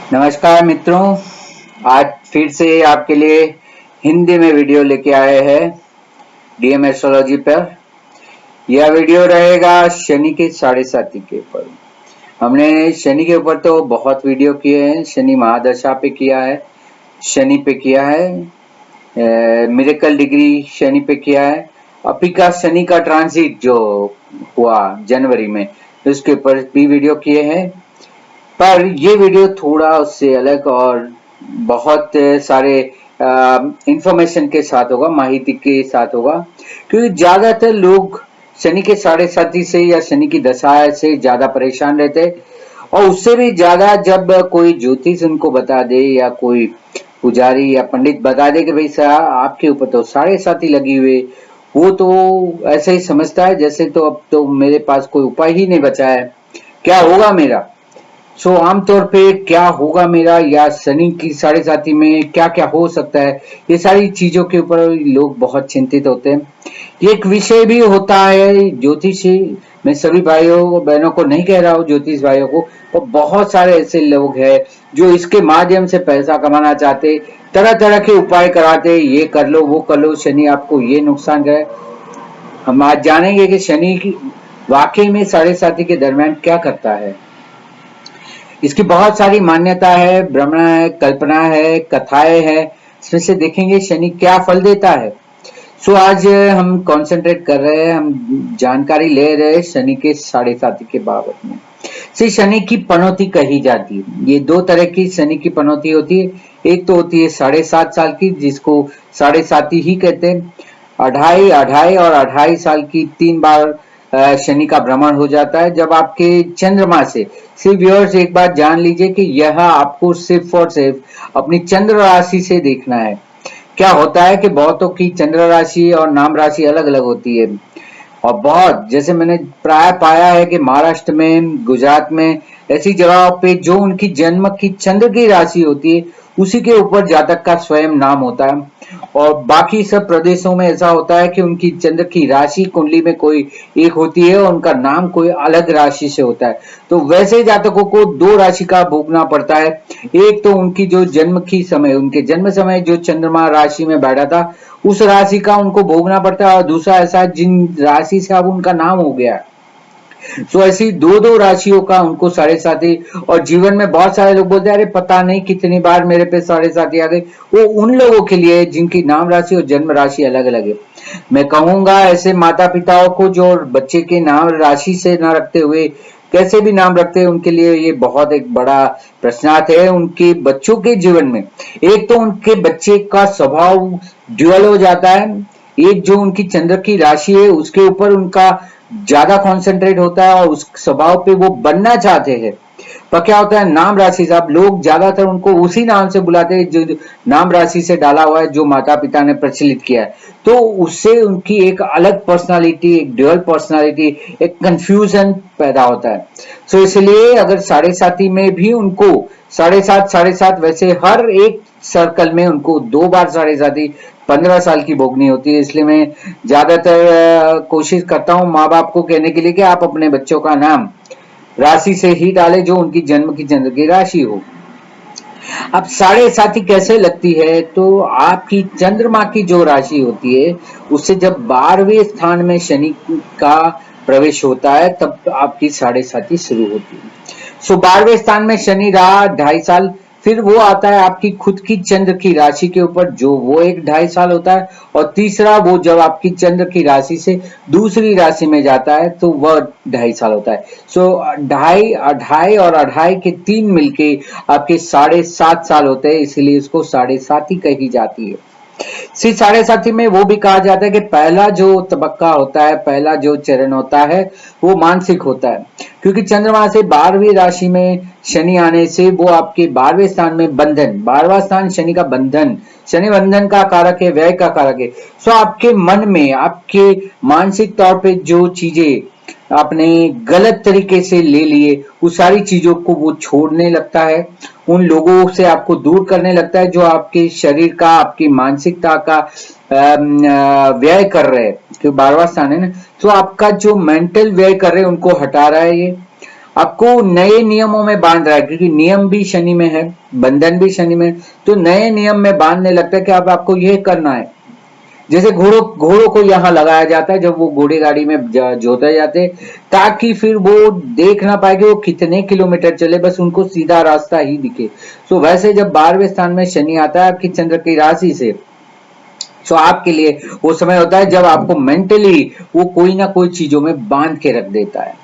नमस्कार मित्रों, आज फिर से आपके लिए हिंदी में वीडियो लेके आए हैं डीएम एस्ट्रोलॉजी पर। यह वीडियो रहेगा शनि के साढ़े साथी के ऊपर। हमने शनि के ऊपर तो बहुत वीडियो किए हैं, शनि महादशा पे किया है, शनि पे किया है, मिरेकल डिग्री शनि पे किया है, अभी का शनि का ट्रांजिट जो हुआ जनवरी में उसके ऊपर भी वीडियो किए हैं। पर ये वीडियो थोड़ा उससे अलग और बहुत सारे इंफॉर्मेशन के साथ होगा, माहिती के साथ होगा, क्योंकि ज्यादातर लोग शनि के साढ़े साथी से या शनि की दशा से ज्यादा परेशान रहते हैं। और उससे भी ज्यादा जब कोई ज्योतिष उनको बता दे या कोई पुजारी या पंडित बता दे कि भाई साहब आपके ऊपर तो साढ़े साथी लगी हुई, वो तो ऐसे ही समझता है जैसे तो अब तो मेरे पास कोई उपाय ही नहीं बचा है, क्या होगा मेरा। आमतौर पे क्या होगा मेरा या शनि की साढ़े साथी में क्या क्या हो सकता है, ये सारी चीजों के ऊपर लोग बहुत चिंतित होते हैं। ये एक विषय भी होता है ज्योतिषी। मैं सभी भाइयों बहनों को नहीं कह रहा हूँ, ज्योतिष भाइयों को, और बहुत सारे ऐसे लोग हैं जो इसके माध्यम से पैसा कमाना चाहते, तरह तरह के उपाय कराते, ये कर लो वो कर लो, शनि आपको ये नुकसान करे। हम आज जानेंगे कि शनि की वाकई में साढ़े साथी के दरमियान क्या करता है। इसकी बहुत सारी मान्यता है, भ्रमण है, कल्पना है, कथाएं है। इसमें से देखेंगे शनि क्या फल देता है। आज हम कंसंट्रेट कर रहे हैं, हम जानकारी ले रहे हैं शनि के साढ़े साथी के बाबत में। शनि की पनौती कही जाती है। ये दो तरह की शनि की पनौती होती है। एक तो होती है 7.5 साल की, जिसको साढ़े साथी ही कहते हैं। 2.5 और 2.5 साल की 3 बार शनि का भ्रमण हो जाता है जब आपके चंद्रमा से। सिर्फ व्यूअर्स एक बात जान लीजिए कि यह आपको सिर्फ और सिर्फ अपनी चंद्र राशि से देखना है। क्या होता है कि बहुतों की चंद्र राशि और नाम राशि अलग अलग होती है, और बहुत जैसे मैंने प्राय पाया है कि महाराष्ट्र में, गुजरात में, ऐसी जगहों पे जो उनकी जन्म की चंद्र की राशि होती है उसी के ऊपर जातक का स्वयं नाम होता है। और बाकी सब प्रदेशों में ऐसा होता है कि उनकी चंद्र की राशि कुंडली में कोई एक होती है और उनका नाम कोई अलग राशि से होता है। तो वैसे जातकों को दो राशि का भोगना पड़ता है। एक तो उनकी जो जन्म की समय, उनके जन्म समय जो चंद्रमा राशि में बैठा था उस राशि का उनको भोगना पड़ता है, और दूसरा ऐसा जिन राशि से अब उनका नाम हो गया। ऐसी दो दो राशियों का उनको साढ़े साथी। और जीवन में बहुत सारे लोग बोलते हैं अरे पता नहीं कितनी बार मेरे पे साढ़े साथी आ गई। वो उन लोगों के लिए जिनकी नाम राशि और जन्म राशि अलग अलग है। मैं कहूंगा ऐसे माता पिताओं को जो बच्चे के नाम राशि से न रखते हुए कैसे भी नाम रखते हैं, उनके लिए ये बहुत एक बड़ा प्रश्नार्थ है। उनके बच्चों के जीवन में एक तो उनके बच्चे का स्वभाव ड्यूअल हो जाता है। एक जो उनकी चंद्र की राशि है उसके ऊपर उनका ज्यादा कॉन्सेंट्रेट होता है और उस स्वभाव पे वो बनना चाहते हैं। पर क्या होता है, नाम राशि साहब लोग ज्यादातर उनको उसी नाम से बुलाते हैं जो नाम राशि से डाला हुआ है, जो माता पिता ने प्रचलित किया है। तो उससे उनकी एक अलग पर्सनालिटी, एक ड्यूअल पर्सनालिटी, एक कंफ्यूजन पैदा होता है। इसलिए अगर साढ़े साथी में भी उनको साढ़े सात वैसे हर एक सर्कल में उनको 2 बार साढ़े साथी 15 साल की भोगनी होती है। इसलिए मैं ज्यादातर कोशिश करता हूँ माँ बाप को कहने के लिए कि आप अपने बच्चों का नाम राशि से ही डाले जो उनकी जन्म की चंद्र की राशि हो। अब साढ़े साथी कैसे लगती है, तो आपकी चंद्रमा की जो राशि होती है उससे जब 12वें स्थान में शनि का प्रवेश होता है तब आपकी साढ़े साथी शुरू होती है। 12वें स्थान में शनि रहा 2.5 साल, फिर वो आता है आपकी खुद की चंद्र की राशि के ऊपर जो वो एक 2.5 साल होता है, और तीसरा वो जब आपकी चंद्र की राशि से दूसरी राशि में जाता है तो वह 2.5 साल होता है। 2.5 और 2.5 के 3 मिलके आपके 7.5 साल होते हैं, इसीलिए इसको साढ़े साथी कही जाती है। साढ़े साथी में वो भी कहा जाता है कि पहला जो तबक्का होता है, पहला जो चरण होता है वो मानसिक होता है, क्योंकि चंद्रमा से 12वीं राशि में शनि आने से वो आपके 12वें स्थान में बंधन, 12वां स्थान शनि का बंधन, शनि बंधन का कारक है, व्यय का कारक है। आपके मन में, आपके मानसिक तौर पे जो चीजें आपने गलत तरीके से ले लिए उस सारी चीजों को वो छोड़ने लगता है, उन लोगों से आपको दूर करने लगता है जो आपके शरीर का, आपकी मानसिकता का व्यय कर रहे हैं, जो 12वां स्थान है ना, तो आपका जो मेंटल व्यय कर रहे हैं उनको हटा रहा है ये। आपको नए नियमों में बांध रहा है, क्योंकि नियम भी शनि में है, बंधन भी शनि में है, तो नए नियम में बांधने लगता है कि अब आपको यह करना है। जैसे घोड़ों को यहाँ लगाया जाता है जब वो घोड़े गाड़ी में जोते जाते, ताकि फिर वो देख ना पाए कि वो कितने किलोमीटर चले, बस उनको सीधा रास्ता ही दिखे। तो वैसे जब 12वें स्थान में शनि आता है आपकी चंद्र की राशि से, तो आपके लिए वो समय होता है जब आपको मेंटली वो कोई ना कोई चीजों में बांध के रख देता है।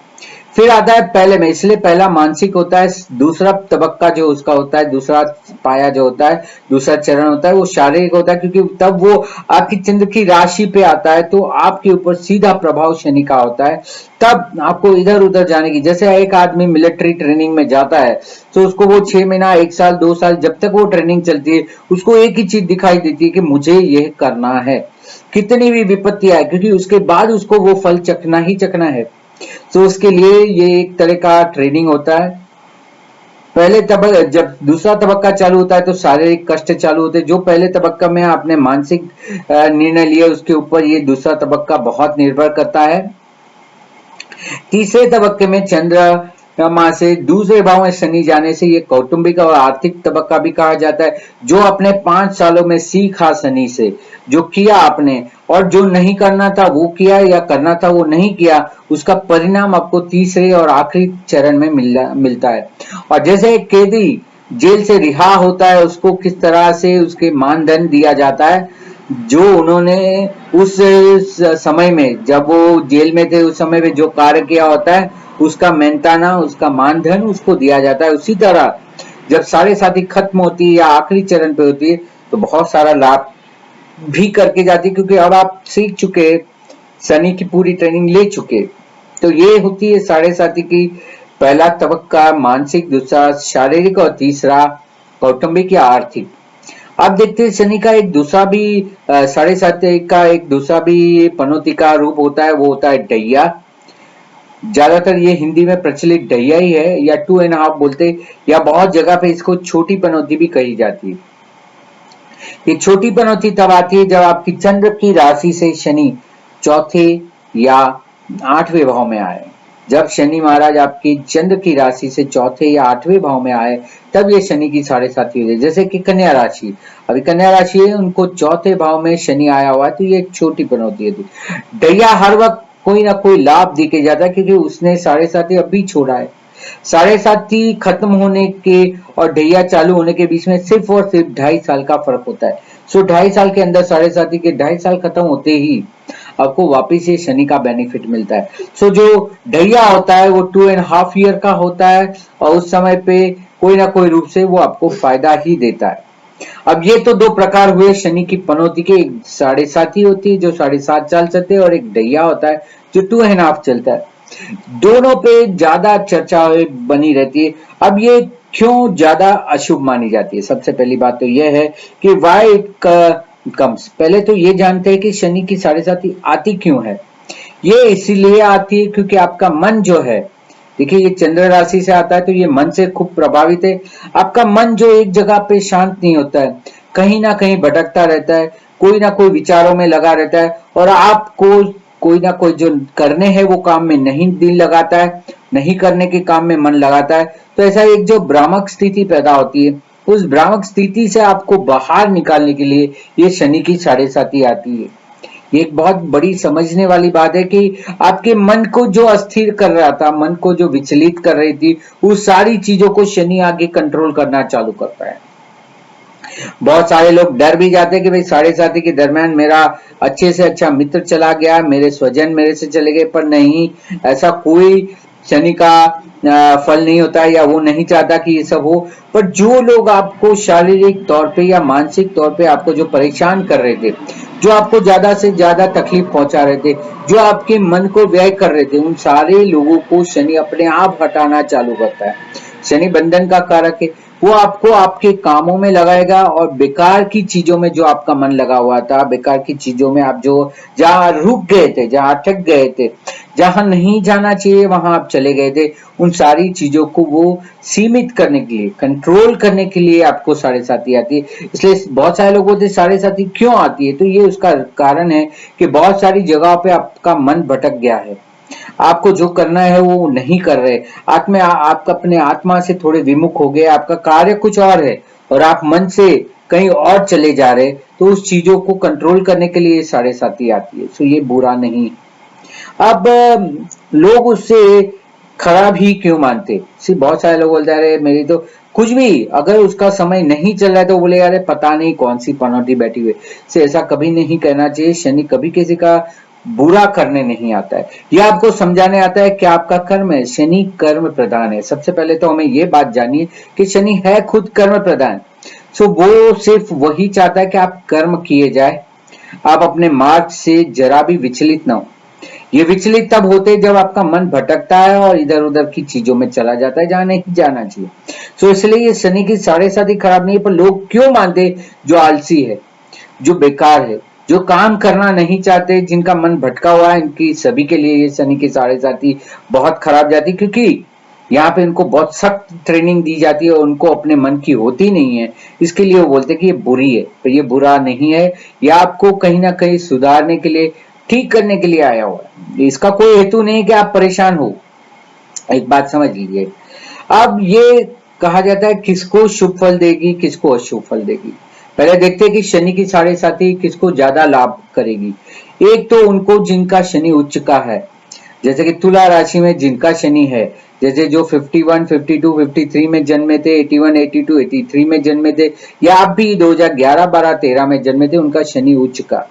फिर आता है पहले में, इसलिए पहला मानसिक होता है, दूसरा तबक्का जो उसका होता है, दूसरा पाया जो होता है, दूसरा चरण होता है वो शारीरिक होता है, क्योंकि तब वो आपकी चंद्र की राशि पे आता है, तो आपके ऊपर सीधा प्रभाव शनि का होता है। तब आपको इधर उधर जाने की, जैसे एक आदमी मिलिट्री ट्रेनिंग में जाता है तो उसको वो 6 महीना, 1 साल, 2 साल, जब तक वो ट्रेनिंग चलती है उसको एक ही चीज दिखाई देती है कि मुझे यह करना है, कितनी भी विपत्ति आए, क्योंकि उसके बाद उसको वो फल चखना ही चखना है। तो उसके लिए ये एक तरह का ट्रेनिंग होता है। पहले तबक्का, जब दूसरा तबक्का चालू होता है तो शारीरिक कष्ट चालू होते हैं। जो पहले तबक्का में आपने मानसिक निर्णय लिया उसके ऊपर ये दूसरा तबक्का बहुत निर्भर करता है। तीसरे तबक्के में चंद्रमा से दूसरे भाव में शनि जाने से ये कौटुंबिक और आर्थिक तबक्का भी कहा जाता है। जो अपने 5 सालों में सीखा शनि से, जो किया आपने और जो नहीं करना था वो किया, या करना था वो नहीं किया, उसका परिणाम आपको तीसरे और आखिरी चरण में मिलता है। और जैसे एक कैदी जेल से रिहा होता है, उसको किस तरह से उसके मानधन दिया जाता है, जो उन्होंने उस समय में जब वो जेल में थे उस समय में जो कार्य किया होता है उसका मेहनताना, उसका मानधन उसको दिया जाता है। उसी तरह जब साढ़े साथी खत्म होती है या आखिरी चरण पे होती है तो बहुत सारा लाभ भी करके जाती है, क्योंकि अब आप सीख चुके, शनि की पूरी ट्रेनिंग ले चुके। तो ये होती है साढ़े साथी की पहला तबक्का मानसिक, दूसरा शारीरिक और तीसरा कौटुंबिक या आर्थिक। अब देखते हैं शनि का एक दूसरा भी साढ़े सात का एक दूसरा भी पनौती का रूप होता है, वो होता है डैया। ज्यादातर ये हिंदी में प्रचलित डैया ही है, या 2.5 बोलते, या बहुत जगह पे इसको छोटी पनौती भी कही जाती है। ये छोटी पनौती तब आती है जब आपकी चंद्र की राशि से शनि चौथे या 8वें भाव में आए। जब शनि महाराज आपकी चंद्र की राशि से चौथे या 8वें भाव में आए तब ये शनि की साढ़े साथी हो जाए। जैसे कि कन्या राशि, अभी कन्या राशि है, उनको चौथे भाव में शनि आया हुआ है, तो ये एक छोटी पनौती है। दैया हर वक्त कोई ना कोई लाभ देके जाता है, क्योंकि उसने साढ़े साथी अभी छोड़ा है। साढ़े साथी खत्म होने के और ढैया चालू होने के बीच में सिर्फ और सिर्फ 2.5 साल का फर्क होता है। सो 2.5 साल के अंदर साढ़े साथी के 2.5 साल खत्म होते ही आपको वापिस ये शनि का बेनिफिट मिलता है। सो जो ढैया होता है वो 2.5 ईयर का होता है, और उस समय पे कोई ना कोई रूप से वो आपको फायदा ही देता है। अब ये तो 2 प्रकार हुए शनि की पनौती के, एक साढ़े साथी होती है जो 7.5 साल चलते हैं, और एक ढैया होता है जो 2.5 चलता है। दोनों पे ज्यादा चर्चा बनी रहती है। अब ये क्यों ज्यादा अशुभ मानी जाती है? सबसे पहली बात तो यह है कि वाई इट कम्स। पहले तो ये जानते हैं कि शनि की साढ़े साथी आती क्यों है। ये इसीलिए आती है क्योंकि आपका मन जो है, देखिए ये चंद्र राशि से आता है तो ये मन से खूब प्रभावित है। आपका मन जो एक जगह पे शांत नहीं होता है, कहीं ना कहीं भटकता रहता है, कोई ना कोई विचारों में लगा रहता है, और आपको कोई ना कोई जो करने हैं वो काम में नहीं दिल लगाता है, नहीं करने के काम में मन लगाता है। तो ऐसा एक जो भ्रामक स्थिति पैदा होती है, उस भ्रामक स्थिति से आपको बाहर निकालने के लिए ये शनि की साढ़े साथी आती है। ये एक बहुत बड़ी समझने वाली बात है कि आपके मन को जो अस्थिर कर रहा था, मन को जो विचलित कर रही थी, उस सारी चीजों को शनि आगे कंट्रोल करना चालू करता है। बहुत सारे लोग डर भी जाते हैं कि भाई साढ़े साथी के दरमियान मेरा अच्छे से अच्छा मित्र चला गया, मेरे स्वजन मेरे से चले गए, पर नहीं, ऐसा कोई शनि का फल नहीं होता है, या वो नहीं चाहता कि ये सब हो। पर जो लोग आपको शारीरिक तौर पे या मानसिक तौर पे आपको जो परेशान कर रहे थे, जो आपको ज्यादा से ज्यादा तकलीफ पहुंचा रहे थे, जो आपके मन को व्यय कर रहे थे, उन सारे लोगों को शनि अपने आप हटाना चालू करता है। शनि बंधन का कारक है, वो आपको आपके कामों में लगाएगा, और बेकार की चीजों में जो आपका मन लगा हुआ था, बेकार की चीजों में आप जो जहां रुक गए थे, जहां अटक गए थे, जहां नहीं जाना चाहिए वहां आप चले गए थे, उन सारी चीजों को वो सीमित करने के लिए, कंट्रोल करने के लिए आपको साढ़े साथी आती है। इसलिए बहुत सारे लोग बोलते साढ़े साथी क्यों आती है, तो ये उसका कारण है कि बहुत सारी जगहों पे आपका मन भटक गया है, आपको जो करना है वो नहीं कर रहे, आप अपने आत्मा से थोड़े विमुख हो गए, आपका कार्य कुछ और है और आप मन से कहीं और चले जा रहे, तो उस चीजों को कंट्रोल करने के लिए साढ़े साथी आती है। सो ये बुरा नहीं। अब लोग उससे खराब ही क्यों मानते? सिर्फ बहुत सारे लोग बोलते हैं अरे मेरी तो कुछ भी, अगर उसका समय नहीं चल रहा है तो बोले अरे पता नहीं कौन सी पनौती बैठी हुई से। ऐसा कभी नहीं कहना चाहिए। शनि कभी किसी का बुरा करने नहीं आता है, यह आपको समझाने आता है कि आपका कर्म है। शनि कर्म प्रधान है। सबसे पहले तो हमें यह बात जानिए कि शनि है खुद कर्म प्रधान। सो वो सिर्फ वही चाहता है कि आप कर्म किए जाए, आप अपने मार्ग से जरा भी विचलित ना हो। ये विचलित तब होते जब आपका मन भटकता है और इधर उधर की चीजों में चला जाता है जहां नहीं जाना चाहिए। सो इसलिए ये शनि की साढ़े साथी खराब नहीं है, पर लोग क्यों मानते? जो आलसी है, जो बेकार है, जो काम करना नहीं चाहते, जिनका मन भटका हुआ है, इनकी सभी के लिए ये शनि की साढ़े साथी बहुत खराब जाती है। क्योंकि यहाँ पे इनको बहुत सख्त ट्रेनिंग दी जाती है और उनको अपने मन की होती नहीं है। इसके लिए वो बोलते हैं कि ये बुरी है, पर ये बुरा नहीं है। ये आपको कहीं ना कहीं सुधारने के लिए, ठीक करने के लिए आया हुआ है। इसका कोई हेतु नहीं कि आप परेशान हो। एक बात समझ लीजिए। अब ये कहा जाता है किसको शुभ फल देगी, किसको अशुभ फल देगी। पहले देखते हैं कि शनि की साढ़े साथी किसको ज्यादा लाभ करेगी। एक तो उनको जिनका शनि उच्च का है, जैसे कि तुला राशि में जिनका शनि है, जैसे जो 51, 52, 53 में जन्मे थे, 81, 82, 83 में जन्मे थे, या आप भी 2011, 12, 13 में जन्मे थे, उनका शनि उच्च का।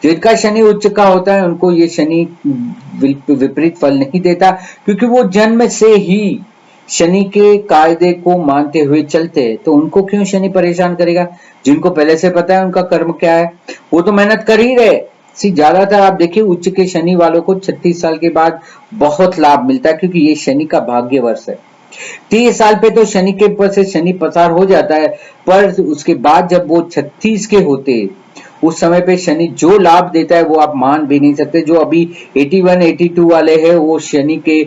जिनका शनि उच्च का होता है उनको ये शनि विपरीत फल नहीं देता, क्योंकि वो जन्म से ही शनि के कायदे को मानते हुए चलते हैं। तो उनको क्यों शनि परेशान करेगा? जिनको पहले से पता है उनका कर्म क्या है, वो तो मेहनत कर ही रहे। ज्यादातर आप देखिए उच्च के शनि वालों को 36 साल के बाद बहुत लाभ मिलता है, क्योंकि ये शनि का भाग्य वर्ष है। 30 साल पे तो शनि के ऊपर से शनि पसार हो जाता है, पर उसके बाद जब वो 36 के होते, उस समय पे शनि जो लाभ देता है वो आप मान भी नहीं सकते। जो अभी 81, 82 वाले हैं, वो शनि के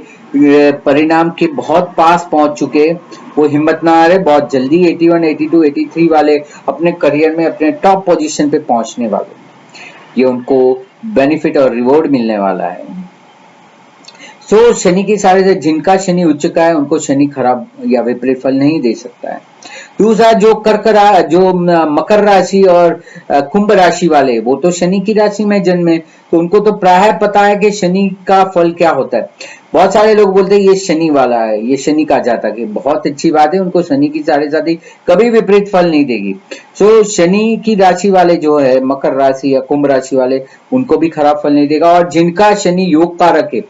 परिणाम के बहुत पास पहुंच चुके हैं। वो हिम्मत ना आ रहे, बहुत जल्दी 81, 82, 83 वाले अपने करियर में अपने टॉप पोजीशन पे पहुंचने वाले। ये उनको बेनिफिट और रिवॉर्ड मिलने वाला है। सो शनि की साढ़े से जिनका शनि उच्च का है उनको शनि खराब या विपरीत फल नहीं दे सकता है। दूसरा जो जो मकर राशि और कुंभ राशि वाले, वो तो शनि की राशि में जन्मे, तो उनको तो प्राय पता है कि शनि का फल क्या होता है। बहुत सारे लोग बोलते हैं ये शनि वाला है, ये शनि का जातक है। बहुत अच्छी बात है, उनको शनि की साढ़े साथी कभी विपरीत फल नहीं देगी। सो शनि की राशि वाले जो है मकर राशि या कुंभ राशि वाले, उनको भी खराब फल नहीं देगा। और जिनका शनि योग कारक है,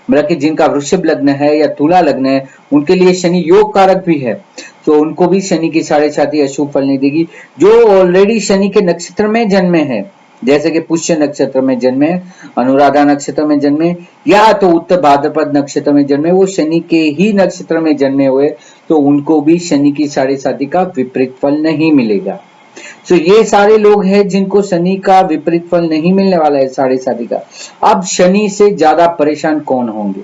मतलब कि जिनका वृषभ लग्न है या तुला लग्न है, उनके लिए शनि योग कारक भी है, तो उनको भी शनि की साढ़े साथी अशुभ फल नहीं देगी। जो ऑलरेडी शनि के नक्षत्र में जन्मे हैं, जैसे कि पुष्य नक्षत्र में जन्मे, अनुराधा नक्षत्र में जन्मे, या तो उत्तर भाद्रपद नक्षत्र में जन्मे, वो शनि के ही नक्षत्र में जन्मे हुए, तो उनको भी शनि की साढ़े साथी का विपरीत फल नहीं मिलेगा। तो ये सारे लोग हैं जिनको शनि का विपरीत फल नहीं मिलने वाला है साढ़े साथी का। अब शनि से ज्यादा परेशान कौन होंगे?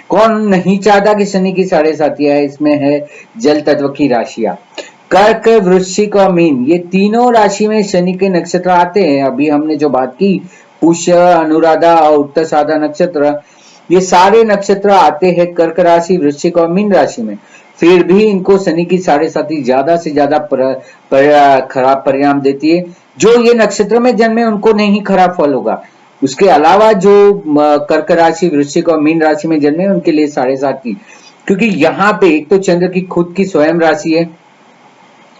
कौन नहीं चाहता कि शनि की साढ़े साथी है? इसमें है जल तत्व की राशियां, कर्क, वृश्चिक और मीन। ये तीनों राशि में शनि के नक्षत्र आते हैं। अभी हमने जो बात की, पुष्य, अनुराधा और उत्तराषाढ़ा नक्षत्र, ये सारे नक्षत्र आते हैं कर्क राशि, वृश्चिक और मीन राशि में। फिर भी इनको शनि की साढ़े साथी ज्यादा से ज्यादा खराब परिणाम देती है। जो ये नक्षत्र में जन्मे उनको नहीं खराब फल होगा, उसके अलावा जो कर्क राशि, वृश्चिक और मीन राशि में जन्मे उनके लिए साढ़े साथी। क्योंकि यहाँ पे एक तो चंद्र की खुद की स्वयं राशि है,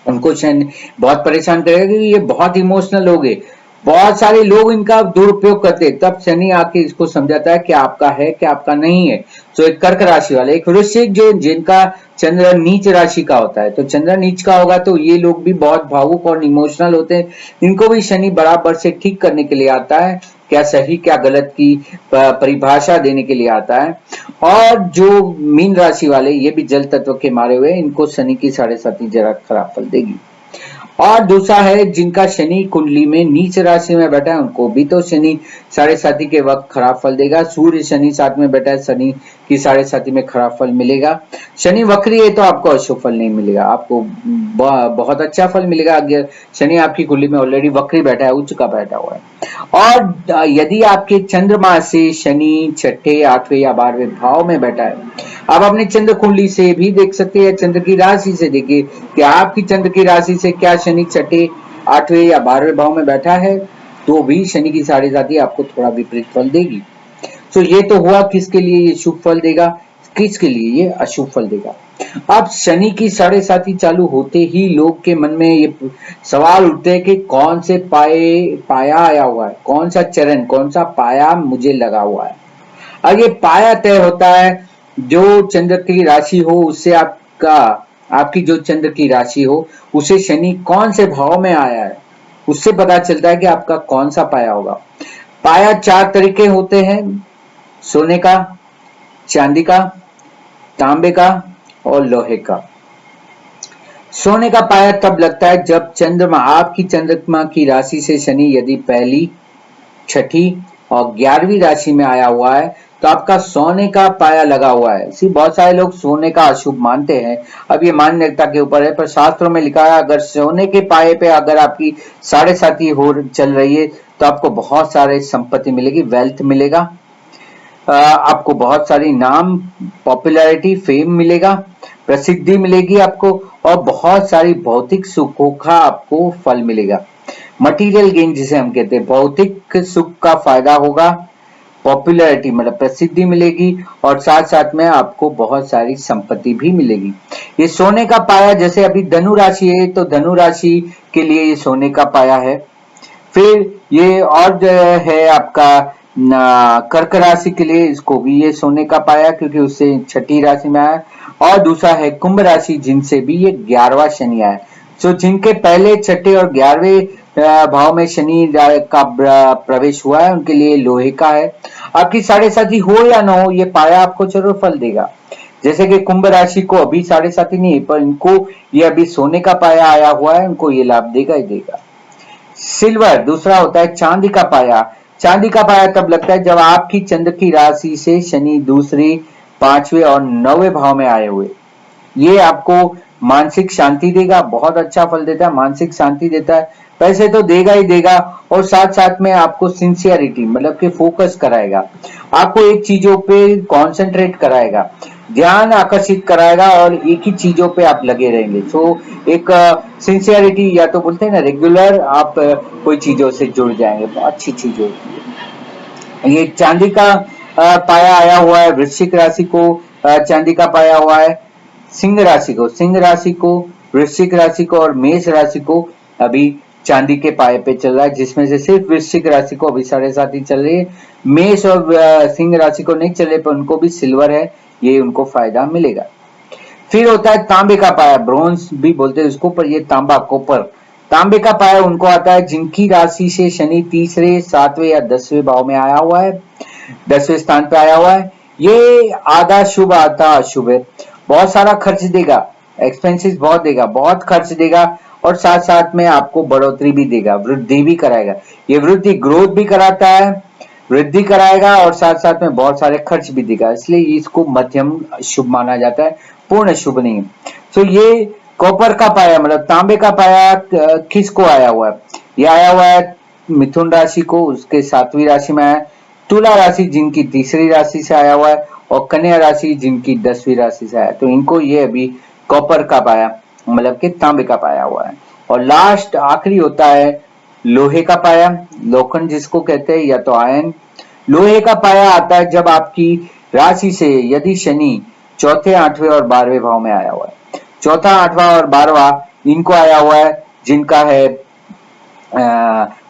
उनको शनि बहुत परेशान करेगा कि ये बहुत इमोशनल लोग है। बहुत सारे लोग इनका दुरुपयोग करते हैं, तब शनि आके इसको समझाता है कि आपका है कि आपका नहीं है। तो एक कर्क राशि वाले, एक वृश्चिक जो जिनका चंद्र नीच राशि का होता है, तो चंद्र नीच का होगा तो ये लोग भी बहुत भावुक और इमोशनल होते हैं। इनको भी शनि बराबर से ठीक करने के लिए आता है, क्या सही क्या गलत की परिभाषा देने के लिए आता है। और जो मीन राशि वाले, ये भी जल तत्व के मारे हुए, इनको शनि की साढ़े साथी जरा खराब फल देगी। और दूसरा है जिनका शनि कुंडली में नीच राशि में बैठा है, उनको भी तो शनि साढ़े साथी के वक्त खराब फल देगा। सूर्य शनि साथ में बैठा है, शनि की साढ़े साथी में खराब फल मिलेगा। शनि वक्री है तो आपको अशुभ फल नहीं मिलेगा, आपको बहुत अच्छा फल मिलेगा। शनि आपकी कुंडली में ऑलरेडी वक्री बैठा है, उच्च का बैठा हुआ है। और यदि आपके चंद्रमा से शनि छठे, आठवें या 12वें भाव में बैठा है, आप अपनी चंद्र कुंडली से भी देख सकते हैं, चंद्र की राशि से देखिए कि आपकी चंद्र की राशि से क्या शनि छठे, आठवें या 12वें भाव में बैठा है, तो भी शनि की साढ़े साथी आपको थोड़ा विपरीत फल देगी। तो ये तो हुआ किसके लिए ये शुभ फल देगा, किसके लिए ये अशुभ फल देगा। अब शनि की साढ़े साथी चालू होते ही लोग के मन में ये सवाल उठते हैं कि कौन से पाया आया हुआ है, कौन सा चरण, कौन सा पाया मुझे लगा हुआ है। अब ये पाया तय होता है जो चंद्र की राशि हो उससे आपकी जो चंद्र की राशि हो उसे शनि कौन से भाव में आया है, उससे पता चलता है कि आपका कौन सा पाया होगा। पाया 4 तरीके होते हैं, सोने का, चांदी का, तांबे का और लोहे का। सोने का पाया तब लगता है जब चंद्रमा, आपकी चंद्रमा की राशि से शनि यदि पहली, छठी और 11वीं राशि में आया हुआ है तो आपका सोने का पाया लगा हुआ है। इसी बहुत सारे लोग सोने का अशुभ मानते हैं, अब ये मान्यता के ऊपर है, पर शास्त्रों में लिखा है अगर सोने के पाए पे अगर आपकी साढ़े साथी हो चल रही है तो आपको बहुत सारे संपत्ति मिलेगी, वेल्थ मिलेगा, आपको बहुत सारी नाम, पॉपुलैरिटी, फेम मिलेगा, प्रसिद्धि मिलेगी आपको, और बहुत सारी भौतिक सुखों का आपको फल मिलेगा। मटीरियल गेन जिसे हम कहते हैं, भौतिक सुख का फायदा होगा, पॉपुलैरिटी मतलब प्रसिद्धि मिलेगी, और साथ साथ में आपको बहुत सारी संपत्ति भी मिलेगी। ये सोने का पाया, जैसे अभी धनु राशि है तो धनु राशि के लिए ये सोने का पाया है। फिर ये और जो है आपका कर्क राशि के लिए, इसको भी ये सोने का पाया क्योंकि उससे छठी राशि में आया। और दूसरा है कुंभ राशि जिनसे भी ये 11वां शनि आया। तो जिनके पहले, छठे और 11वें भाव में शनि का प्रवेश हुआ है उनके लिए लोहे का है। आपकी साढ़े साथी हो या ना हो, ये पाया आपको जरूर फल देगा। जैसे कि कुंभ राशि को अभी साढ़े साथी नहीं है, पर इनको ये अभी सोने का पाया आया हुआ है, उनको ये लाभ देगा ही देगा। सिल्वर दूसरा होता है चांदी का पाया। चांदी का पाया तब लगता है जब आपकी चंद्र की राशि से शनि दूसरी, 5वें और 9वें भाव में आए हुए। ये आपको मानसिक शांति देगा, बहुत अच्छा फल देता है, मानसिक शांति देता है, पैसे तो देगा ही देगा, और साथ साथ में आपको सिंसियरिटी मतलब कि फोकस कराएगा, आपको एक चीजों पे कंसंट्रेट कराएगा, ध्यान आकर्षित कराएगा और एक ही चीजों पे आप लगे रहेंगे। सो एक सिंसियरिटी, या तो बोलते हैं ना रेगुलर, आप कोई चीजों से जुड़ जाएंगे, बहुत अच्छी चीज होती है। ये चांदी का पाया आया हुआ है वृश्चिक राशि को, चांदी का पाया हुआ है सिंह राशि को, वृश्चिक राशि को और मेष राशि को अभी चांदी के पाए पे चल रहा है, जिसमें से सिर्फ वृश्चिक राशि को अभी साढ़े साथी चल रही है। मेष और सिंह राशि को नहीं चले, पर उनको भी सिल्वर है, ये उनको फायदा मिलेगा। फिर होता है तांबे का पाया, ब्रोंज भी बोलते हैं उसको, पर ये तांबा, कॉपर। तांबे का पाया उनको आता है जिनकी राशि से शनि तीसरे, 7वें या 10वें भाव में आया हुआ है, 10वें स्थान पे आया हुआ है। ये आधा शुभ आधा अशुभ है, बहुत सारा खर्च देगा, एक्सपेंसेस बहुत देगा, बहुत खर्च देगा, और साथ साथ में आपको बढ़ोतरी भी देगा, वृद्धि भी कराएगा। ये वृद्धि ग्रोथ भी कराता है, वृद्धि कराएगा, और साथ साथ में बहुत सारे खर्च भी देगा, इसलिए इसको मध्यम शुभ माना जाता है, पूर्ण शुभ नहीं। तो ये कॉपर का पाया मतलब तांबे का पाया किसको आया हुआ है, ये आया हुआ है मिथुन राशि को, उसके 7वीं राशि में आया। तुला राशि जिनकी तीसरी राशि से आया हुआ है, और कन्या राशि जिनकी 10वीं राशि से आया, तो इनको ये अभी कॉपर का पाया मतलब कि तांबे का पाया हुआ है। और लास्ट आखिरी होता है लोहे का पाया, लोखंड जिसको कहते हैं, या तो आयन। लोहे का पाया आता है जब आपकी राशि से यदि शनि चौथे, 8वें और 12वें भाव में आया हुआ है। चौथा, 8वां और 12वां इनको आया हुआ है जिनका है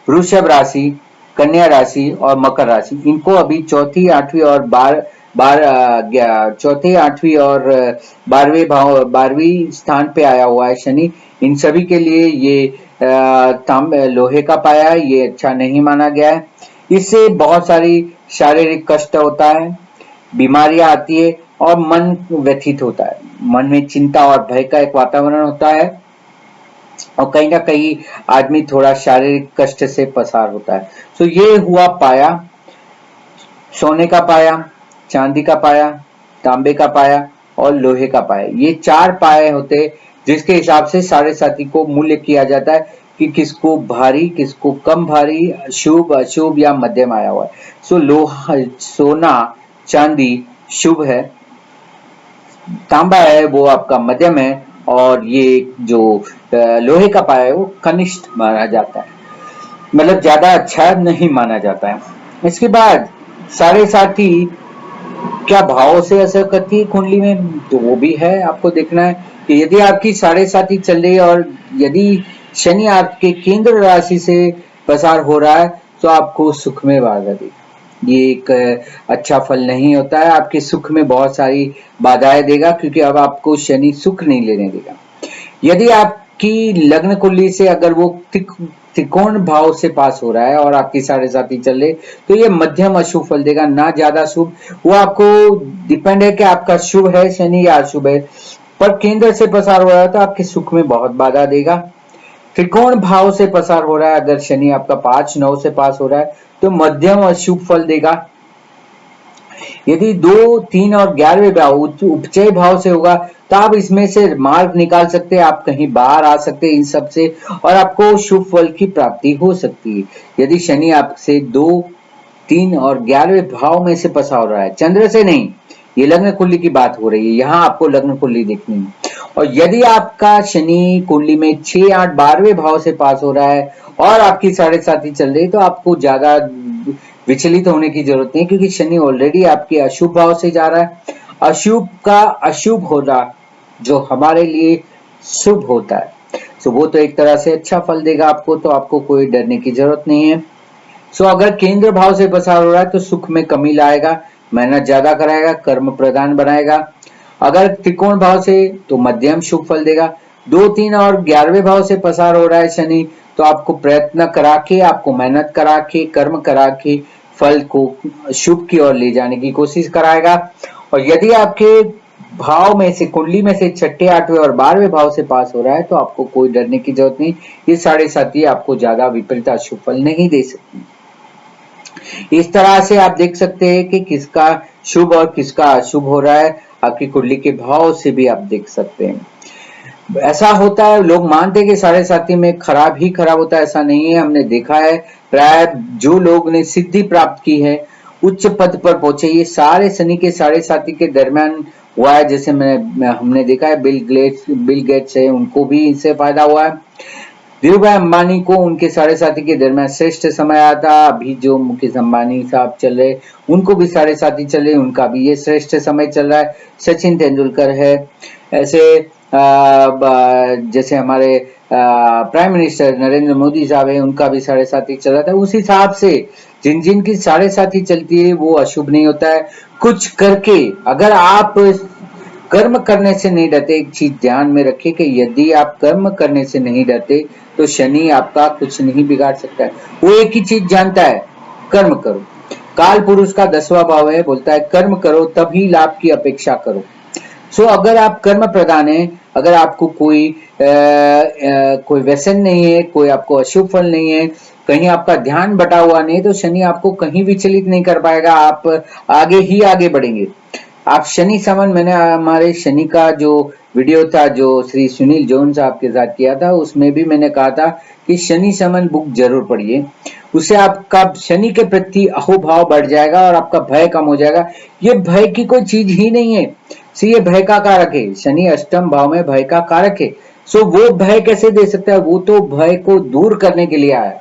वृषभ राशि, कन्या राशि और मकर राशि। इनको अभी चौथी, 8वीं और चौथे, 8वीं और 12वें भाव, 12वीं स्थान पे आया हुआ है शनि। इन सभी के लिए ये लोहे का पाया है, ये अच्छा नहीं माना गया है। इससे बहुत सारी शारीरिक कष्ट होता है, बीमारियां आती है, और मन व्यथित होता है, मन में चिंता और भय का एक वातावरण होता है, और कहीं ना कहीं आदमी थोड़ा शारीरिक कष्ट से पसार होता है। तो ये हुआ पाया, सोने का पाया, चांदी का पाया, तांबे का पाया और लोहे का पाया। ये 4 पाए होते हैं जिसके हिसाब से साढ़े साथी को मूल्य किया जाता है कि किसको भारी, किसको कम भारी, शुभ, अशुभ या मध्यम आया हुआ है। सो लोहा, सोना, चांदी शुभ है, तांबा है वो आपका मध्यम है, और ये जो लोहे का पाया है वो कनिष्ठ माना जाता है, मतलब ज्यादा अच्छा नहीं माना जाता है। इसके बाद साढ़े साथी क्या भाव से असर करती है कुंडली में, तो वो भी है आपको देखना है कि यदि आपकी साढ़े साथी चल रही है और यदि शनि आपके केंद्र राशि से पसार हो रहा है तो आपको सुख में बाधा देगा। ये एक अच्छा फल नहीं होता है, आपके सुख में बहुत सारी बाधाएं देगा, क्योंकि अब आपको शनि सुख नहीं लेने देगा। यदि आपकी लग्न कुंडली से अगर वो त्रिकोण भाव से पास हो रहा है और आपकी साढ़े साथी चल रहे तो ये मध्यम अशुभ फल देगा, ना ज्यादा शुभ। वो आपको डिपेंड है कि आपका शुभ है शनि या अशुभ है, पर केंद्र से पसार हो रहा है तो आपके सुख में बहुत बाधा देगा। त्रिकोण भाव से पसार हो रहा है, अगर शनि आपका 5-9 से पास हो रहा है तो मध्यम अशुभ फल देगा। यदि 2, 3 और 11वें भाव उपचय भाव से होगा तो आप इसमें से मार्ग निकाल सकते हैं, आप कहीं बाहर आ सकते हैं इन सब से, और आपको शुभ फल की प्राप्ति हो सकती है। यदि शनि आपसे 2, 3 और 11वें भाव में से पसार हो रहा है, चंद्र से नहीं, ये लग्न कुंडली की बात हो रही है, यहाँ आपको लग्न कुंडली देखनी है। और यदि आपका शनि कुंडली में 6, 8, 12वें भाव से पास हो रहा है और आपकी साढ़े साथी चल रही है तो आपको ज्यादा विचलित होने की जरूरत नहीं, क्योंकि शनि ऑलरेडी आपके अशुभ भाव से जा रहा है। अशुभ का अशुभ होना जो हमारे लिए शुभ होता है, तो वो तो एक तरह से अच्छा फल देगा आपको, तो आपको कोई डरने की जरूरत नहीं है। सो अगर केंद्र भाव से पसार हो रहा है तो सुख में कमी लाएगा, मेहनत ज्यादा कराएगा, कर्म प्रदान बनाएगा। अगर त्रिकोण भाव से तो मध्यम शुभ फल देगा। 2, 3 और 11वें भाव से पसार हो रहा है शनि तो आपको प्रयत्न करा के, आपको मेहनत करा के, कर्म करा के फल को शुभ की ओर ले जाने की कोशिश कराएगा। और यदि आपके भाव में से, कुंडली में से 6, 8वें और 12वें भाव से पास हो रहा है तो आपको कोई डरने की जरूरत नहीं। ये साढ़े साथी आपको ज्यादा विपरीत अशुभ फल नहीं दे सकती। इस तरह से आप देख सकते हैं कि किसका शुभ और किसका अशुभ हो रहा है, आपकी कुंडली के भाव से भी आप देख सकते हैं। ऐसा होता है, लोग मानते हैं कि साढ़े साथी में खराब ही खराब होता है, ऐसा नहीं है। हमने देखा है प्राय जो लोग ने सिद्धि प्राप्त की है, उच्च पद पर पहुंचे, ये सारे शनि के साढ़े साथी के दरमियान हुआ है। जैसे हमने देखा है बिल गेट्स है, उनको भी इससे फायदा हुआ है। धीरू भाई अंबानी को उनके साढ़े साथी के दरमियान श्रेष्ठ समय आया था। अभी जो मुकेश अंबानी साहब चल रहे उनको भी साढ़े साथी चल रहे, उनका भी ये श्रेष्ठ समय चल रहा है। सचिन तेंदुलकर है, ऐसे जैसे हमारे प्राइम मिनिस्टर नरेंद्र मोदी साहब है, उनका भी साढ़े साथी चल रहा था। उस हिसाब से जिन जिन की साढ़े साथी चलती है वो अशुभ नहीं होता है। कुछ करके, अगर आप कर्म करने से नहीं डरते, एक चीज ध्यान में रखिए कि यदि आप कर्म करने से नहीं डरते तो शनि आपका कुछ नहीं बिगाड़ सकता है। वो एक ही चीज जानता है, कर्म करो। काल पुरुष का 10वां भाव है, बोलता है कर्म करो तभी लाभ की अपेक्षा करो। सो अगर आप कर्म प्रधान है, अगर आपको कोई व्यसन नहीं है, कोई आपको अशुभ फल नहीं है, कहीं आपका ध्यान बटा हुआ नहीं, तो शनि आपको कहीं विचलित नहीं कर पाएगा, आप आगे ही आगे बढ़ेंगे। आप शनि समन, मैंने हमारे शनि का जो वीडियो था जो श्री सुनील जोन साहब के साथ किया था, उसमें भी मैंने कहा था कि शनि समन बुक जरूर पढ़िए, उससे आपका शनि के प्रति अहोभाव बढ़ जाएगा और आपका भय कम हो जाएगा। ये भय की कोई चीज ही नहीं है, सो ये भय का कारक है, शनि अष्टम भाव में भय का कारक है। सो वो भय कैसे दे सकता है, वो तो भय को दूर करने के लिए आया।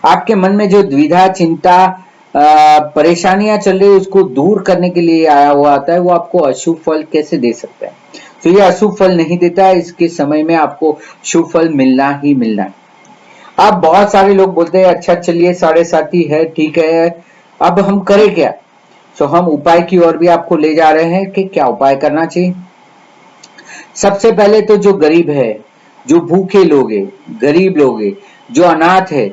आपके मन में जो द्विधा, चिंता, परेशानियां चल रही है, उसको दूर करने के लिए आया हुआ आता है। वो आपको अशुभ फल कैसे दे सकता है, तो ये अशुभ फल नहीं देता है, इसके समय में आपको शुभ फल मिलना ही मिलना है। अब बहुत सारे लोग बोलते हैं अच्छा चलिए साढ़े साथी है, ठीक है, अब हम करें क्या। तो हम उपाय की ओर भी आपको ले जा रहे हैं कि क्या उपाय करना चाहिए। सबसे पहले तो जो गरीब है, जो भूखे लोग हैं, गरीब लोग हैं, जो अनाथ है,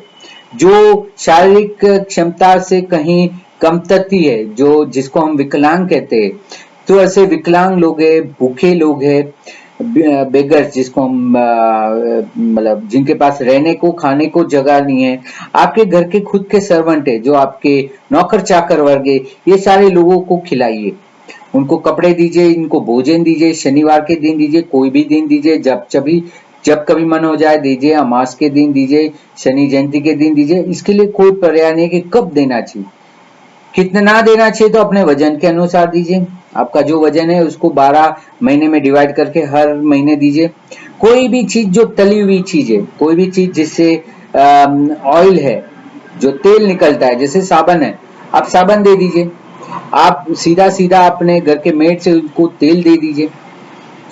जो शारीरिक क्षमता से कहीं कमतरती है, जो जिसको हम विकलांग कहते हैं, तो ऐसे विकलांग लोग हैं, भूखे लोग हैं, बेगर्स जिसको हम मतलब जिनके पास रहने को, खाने को जगह नहीं है, आपके घर के खुद के सर्वेंट है, जो आपके नौकर चाकर वर्ग है, ये सारे लोगों को खिलाइए। उनको कपड़े दीजिए, इनको भोजन दीजिए, शनिवार के दिन दीजिए, कोई भी दिन दीजिए, जब कभी मन हो जाए दीजिए, अमास के दिन दीजिए, शनि जयंती के दिन दीजिए। इसके लिए कोई पर्याय नहीं कि कब देना चाहिए, कितना देना चाहिए। तो अपने वजन के अनुसार दीजिए। आपका जो वजन है उसको 12 महीने में डिवाइड करके हर महीने दीजिए। कोई भी चीज जो तली हुई चीज है, कोई भी चीज जिससे ऑयल है, जो तेल निकलता है, जैसे साबन है, आप साबन दे दीजिए। आप सीधा सीधा अपने घर के मेड से उनको तेल दे दीजिए।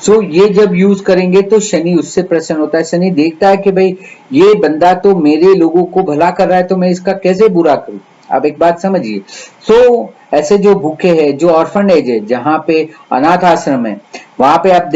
सो ये जब यूज करेंगे तो शनि उससे प्रसन्न होता है। शनि देखता है कि भाई ये बंदा तो मेरे लोगों को भला कर रहा है, तो मैं इसका कैसे बुरा करूं। आप एक बात समझिए। सो ऐसे जो भूखे हैं, जो ऑर्फनेज है, जहां पे अनाथ आश्रम है, वहां पे आप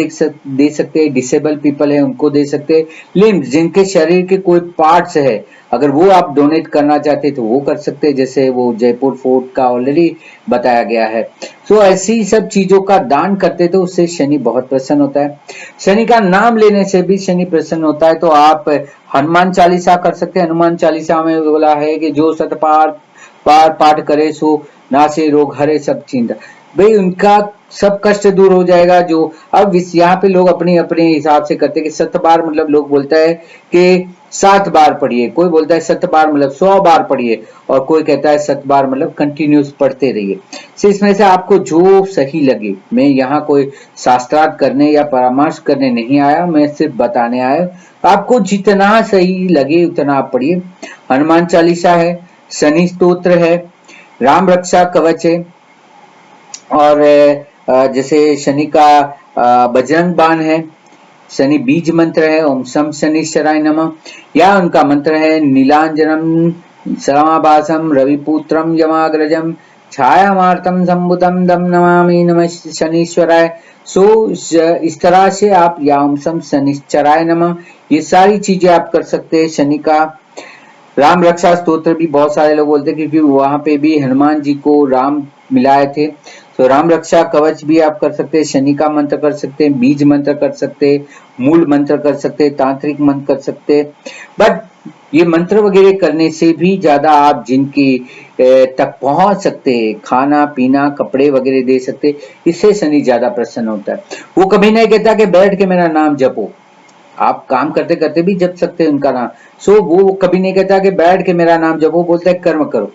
दे सकते हैं। डिसेबल पीपल है उनको दे सकते हैं। लिम्स, जिनके शरीर के कोई पार्ट्स है, अगर वो आप डोनेट करना चाहते हैं तो वो कर सकते हैं, जैसे वो जयपुर फोर्ट का ऑलरेडी बताया गया है। सो ऐसी सब चीजों का दान करते तो उससे शनि बहुत प्रसन्न होता है। शनि का नाम लेने से भी शनि प्रसन्न होता है। तो आप हनुमान चालीसा कर सकते हैं। हनुमान चालीसा में बोला है कि जो शतपाठ पाठ करे सो नासे रोग हरे सब चिंता। भाई उनका सब कष्ट दूर हो जाएगा। जो अब यहाँ पे लोग अपने अपने हिसाब से करते हैं कि 7 बार मतलब लोग बोलता है कि 7 बार पढ़िए, कोई बोलता है 7 बार मतलब 100 बार पढ़िए, और कोई कहता है 7 बार मतलब कंटिन्यूस पढ़ते रहिए। तो इसमें से आपको जो सही लगे। मैं यहाँ कोई शास्त्रार्थ करने या परामर्श करने नहीं आया, मैं सिर्फ बताने आया। आपको जितना सही लगे उतना आप पढ़िए। हनुमान चालीसा है, शनि स्तोत्र है, राम रक्षा कवच है, और जैसे शनि का बजरंग बाण है, शनि बीज मंत्र है ओम शम शनिश्चराय नमः, या उनका मंत्र है नीलांजनम समाभासम रविपुत्रम यमाग्रजम छायामार्तम संबुतम दम नमामि नमः शनीश्वराय। सो इस तरह से आप या ओम शम शनिश्चराय नमः, ये सारी चीजें आप कर सकते हैं। शनि का राम रक्षा स्तोत्र भी बहुत सारे लोग बोलते हैं, क्योंकि वहां पे भी हनुमान जी को राम मिलाए थे। तो राम रक्षा कवच भी आप कर सकते हैं, शनि का मंत्र कर सकते हैं, बीज मंत्र कर सकते हैं, मूल मंत्र कर सकते हैं, तांत्रिक मंत्र कर सकते हैं। बट ये मंत्र वगैरह करने से भी ज्यादा आप जिनकी तक पहुंच सकते हैं, खाना पीना कपड़े वगैरह दे सकते, इससे शनि ज्यादा प्रसन्न होता है। वो कभी नहीं कहता कि बैठ के मेरा नाम जपो, आप काम करते करते भी जप सकते हैं उनका नाम। सो वो कभी नहीं कहता कि बैठ के मेरा नाम जपो, बोलता है कर्म करो।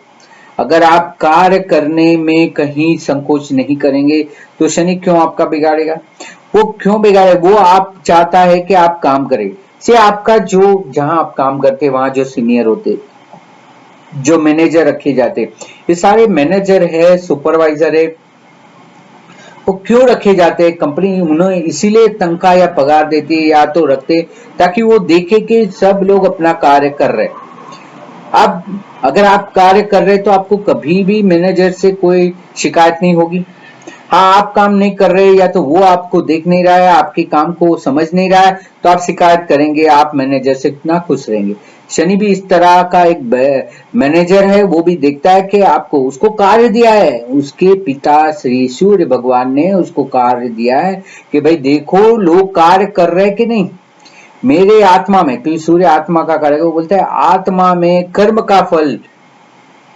अगर आप कार्य करने में कहीं संकोच नहीं करेंगे तो शनि क्यों आपका बिगाड़ेगा। वो क्यों बिगाड़े, वो आप चाहता है कि आप काम करें। से आपका जो जहां आप काम करते वहां जो सीनियर होते, जो मैनेजर रखे जाते, ये सारे मैनेजर है, सुपरवाइजर है, वो क्यों रखे जाते हैं। कंपनी उन्हें इसीलिए तनख्वाह या पगार देती है या तो रखते, ताकि वो देखे कि सब लोग अपना कार्य कर रहे। अब अगर आप कार्य कर रहे तो आपको कभी भी मैनेजर से कोई शिकायत नहीं होगी। हाँ, आप काम नहीं कर रहे या तो वो आपको देख नहीं रहा है, आपके काम को समझ नहीं रहा है, तो आप शिकायत करेंगे, आप मैनेजर से ना खुश रहेंगे। शनि भी इस तरह का एक मैनेजर है, वो भी देखता है कि आपको उसको कार्य दिया है, उसके पिता श्री सूर्य भगवान ने उसको कार्य दिया है कि भाई देखो लोग कार्य कर रहे कि नहीं मेरे आत्मा में। तो सूर्य आत्मा का कार्य, वो बोलता है आत्मा में कर्म का फल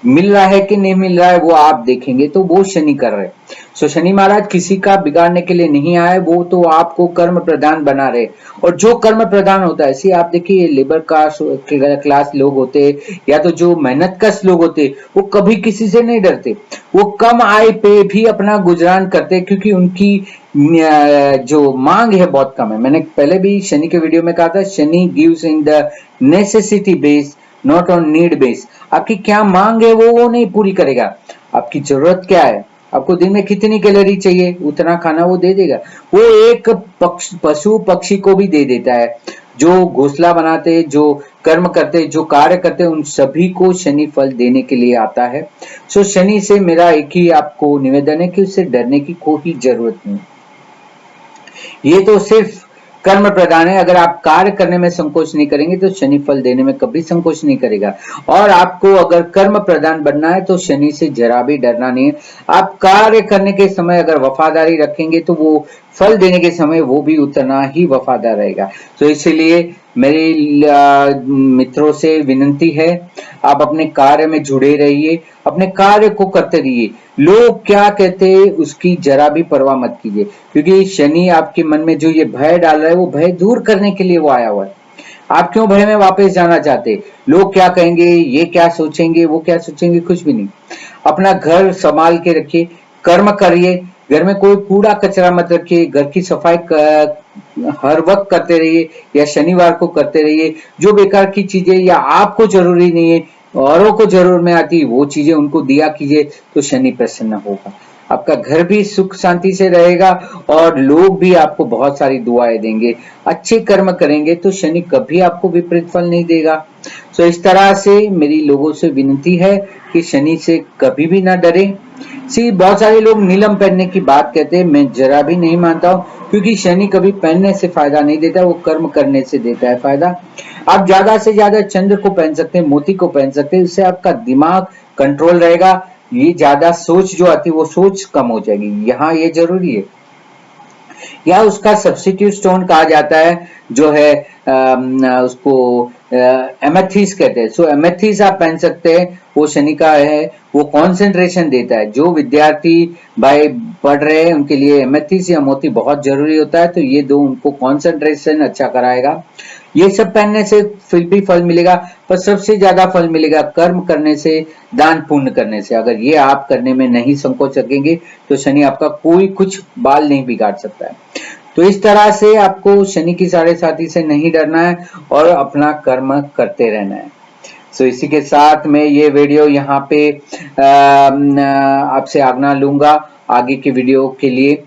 मिल रहा है कि नहीं मिल रहा है वो आप देखेंगे, तो वो शनि कर रहे। सो शनि महाराज किसी का बिगाड़ने के लिए नहीं आए, वो तो आपको कर्म प्रदान बना रहे। और जो कर्म प्रदान होता है, ऐसे आप देखिए लेबर क्लास लोग होते या तो जो मेहनत कश लोग होते, वो कभी किसी से नहीं डरते। वो कम आय पे भी अपना गुजरान करते, क्योंकि उनकी जो मांग है बहुत कम है। मैंने पहले भी शनि के वीडियो में कहा था, Shani gives in the necessity base not on need base. आपकी क्या मांग है वो नहीं पूरी करेगा। आपकी जरूरत क्या है, आपको दिन में कितनी कैलोरी चाहिए, उतना खाना वो दे देगा। वो एक पशु पक्षी को भी दे देता है। जो घोंसला बनाते, जो कर्म करते, जो कार्य करते, उन सभी को शनि फल देने के लिए आता है। सो शनि से मेरा एक ही आपको निवेदन है कि उससे डरने की कोई जरूरत नहीं। ये तो सिर्फ कर्म प्रदान है। अगर आप कार्य करने में संकोच नहीं करेंगे तो शनि फल देने में कभी संकोच नहीं करेगा। और आपको अगर कर्म प्रदान बनना है तो शनि से जरा भी डरना नहीं है। आप कार्य करने के समय अगर वफादारी रखेंगे तो वो फल देने के समय वो भी उतना ही वफादार रहेगा। तो इसलिए मेरे मित्रों से विनती है, आप अपने कार्य में जुड़े रहिए, अपने कार्य को करते रहिए। लोग क्या कहते हैं उसकी जरा भी परवाह मत कीजिए, क्योंकि शनि आपके मन में जो ये भय डाल रहा है वो भय दूर करने के लिए वो आया हुआ है। आप क्यों भय में वापस जाना चाहते? लोग क्या कहेंगे, ये क्या सोचेंगे, वो क्या सोचेंगे, कुछ भी नहीं। अपना घर संभाल के रखिए, कर्म करिए, घर में कोई कूड़ा कचरा मत रखिए, घर की सफाई हर वक्त करते रहिए या शनिवार को करते रहिए। जो बेकार की चीजें या आपको जरूरी नहीं है, औरों को जरूर में आती, वो चीजें उनको दिया कीजिए, तो शनि प्रसन्न होगा। आपका घर भी सुख शांति से रहेगा और लोग भी आपको बहुत सारी दुआएं देंगे। अच्छे कर्म करेंगे तो शनि कभी आपको विपरीत फल नहीं देगा। तो इस तरह से मेरी लोगों से विनती है कि शनि से कभी भी ना डरे। बहुत सारे लोग नीलम पहनने की बात कहते हैं, मैं जरा भी नहीं मानता हूँ, क्योंकि शनि कभी पहनने से फायदा नहीं देता, वो कर्म करने से देता है फायदा। आप ज्यादा से ज्यादा चंद्र को पहन सकते हैं, मोती को पहन सकते हैं, इससे आपका दिमाग कंट्रोल रहेगा। ये ज्यादा सोच जो आती है वो सोच कम हो जाएगी, यहाँ ये जरूरी है। या उसका सब्स्टिट्यूट स्टोन कहा जाता है, जो है उसको एमेथिस कहते हैं। सो एमेथिस आप पहन सकते हैं, वो शनि का है, वो कंसंट्रेशन देता है। जो विद्यार्थी भाई पढ़ रहे हैं उनके लिए एमेथिस या मोती बहुत जरूरी होता है, तो ये दो उनको कंसंट्रेशन अच्छा कराएगा। ये सब पहनने से फिर भी फल मिलेगा, पर सबसे ज्यादा फल मिलेगा कर्म करने से, दान पुण्य करने से। अगर ये आप करने में नहीं संकोच सकेंगे तो शनि आपका कोई कुछ बाल नहीं बिगाड़ सकता है। तो इस तरह से आपको शनि की साढ़े साथी से नहीं डरना है और अपना कर्म करते रहना है। सो इसी के साथ मैं ये वीडियो यहाँ पे आपसे आज्ञा लूंगा आगे की वीडियो के लिए।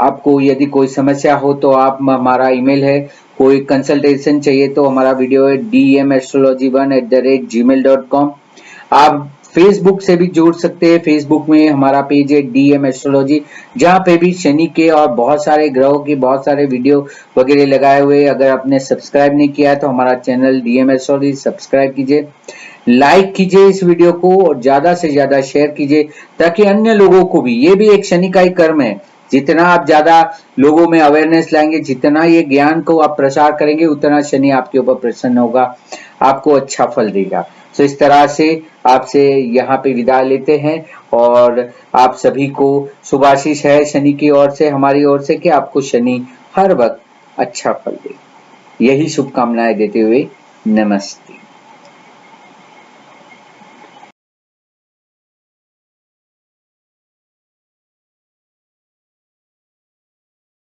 आपको यदि कोई समस्या हो तो आप, हमारा ईमेल है, कोई कंसल्टेशन चाहिए तो हमारा वीडियो है dmastrology1@gmail.com। आप फेसबुक से भी जुड़ सकते हैं, फेसबुक में हमारा पेज है DM एस्ट्रोलॉजी, जहाँ पे भी शनि के और बहुत सारे ग्रहों के बहुत सारे वीडियो वगैरह लगाए हुए। अगर आपने सब्सक्राइब नहीं किया है तो हमारा चैनल DM एस्ट्रोलॉजी सब्सक्राइब कीजिए, लाइक कीजिए इस वीडियो को और ज्यादा से ज्यादा शेयर कीजिए, ताकि अन्य लोगों को भी, ये भी एक शनि का ही कर्म है। जितना आप ज्यादा लोगों में अवेयरनेस लाएंगे, जितना ये ज्ञान को आप प्रसार करेंगे, उतना शनि आपके ऊपर प्रसन्न होगा, आपको अच्छा फल देगा। तो इस तरह से आपसे यहाँ पे विदा लेते हैं और आप सभी को शुभाशीष है शनि की ओर से, हमारी ओर से, कि आपको शनि हर वक्त अच्छा फल दे। यही शुभकामनाएं देते हुए नमस्ते।